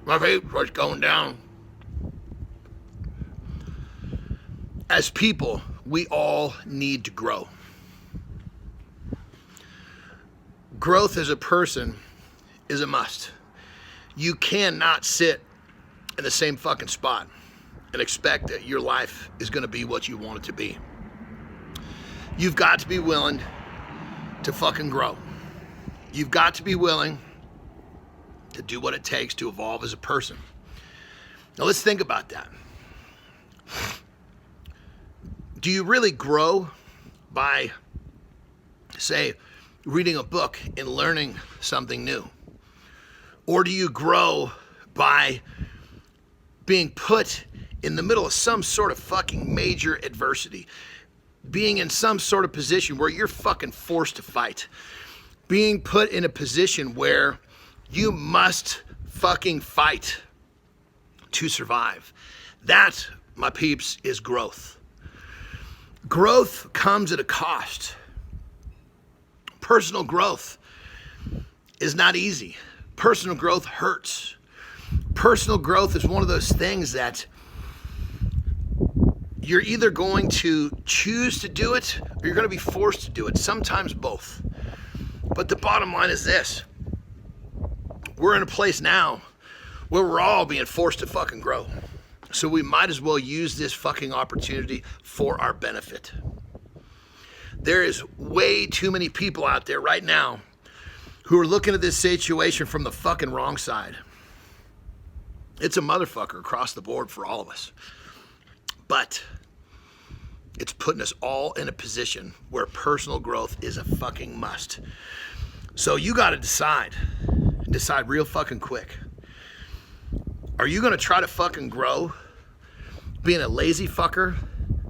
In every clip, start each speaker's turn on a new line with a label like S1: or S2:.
S1: My peeps, what's going down? As people, we all need to grow. Growth as a person is a must. You cannot sit in the same fucking spot and expect that your life is going to be what you want it to be. You've got to be willing to fucking grow. You've got to be willing to do what it takes to evolve as a person. Now let's think about that. Do you really grow by, say, reading a book and learning something new? Or do you grow by being put in the middle of some sort of fucking major adversity? Being in some sort of position where you're fucking forced to fight. Being put in a position where you must fucking fight to survive. That, my peeps, is growth. Growth comes at a cost. Personal growth is not easy. Personal growth hurts. Personal growth is one of those things that you're either going to choose to do it or you're going to be forced to do it. Sometimes both. But the bottom line is this. We're in a place now where we're all being forced to fucking grow. So we might as well use this fucking opportunity for our benefit. There is way too many people out there right now who are looking at this situation from the fucking wrong side. It's a motherfucker across the board for all of us. But it's putting us all in a position where personal growth is a fucking must. So you got to decide real fucking quick. Are you going to try to fucking grow being a lazy fucker,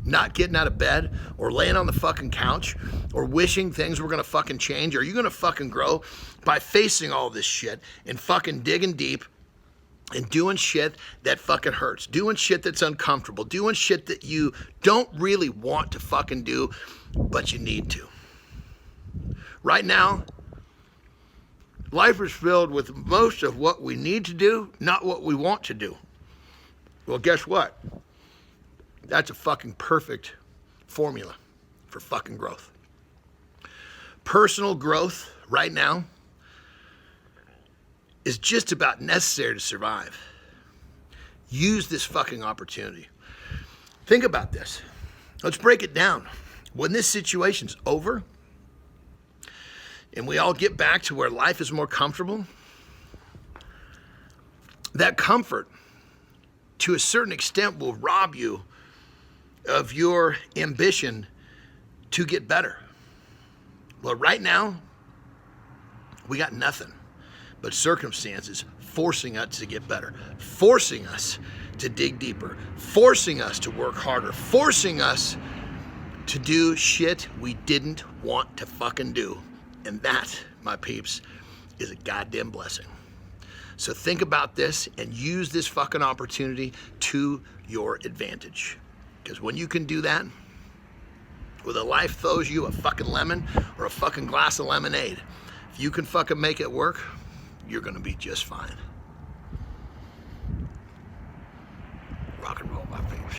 S1: not getting out of bed, or laying on the fucking couch, or wishing things were going to fucking change? Or are you going to fucking grow by facing all this shit and fucking digging deep and doing shit that fucking hurts, doing shit that's uncomfortable, doing shit that you don't really want to fucking do, but you need to? Right now, life is filled with most of what we need to do, not what we want to do. Well, guess what? That's a fucking perfect formula for fucking growth. Personal growth right now is just about necessary to survive. Use this fucking opportunity. Think about this. Let's break it down. When this situation's over and we all get back to where life is more comfortable, that comfort, to a certain extent, will rob you of your ambition to get better. Well, right now, we got nothing but circumstances forcing us to get better, forcing us to dig deeper, forcing us to work harder, forcing us to do shit we didn't want to fucking do. And that, my peeps, is a goddamn blessing. So think about this and use this fucking opportunity to your advantage. Because when you can do that, whether life throws you a fucking lemon or a fucking glass of lemonade, if you can fucking make it work, you're gonna be just fine. Rock and roll, my peeps.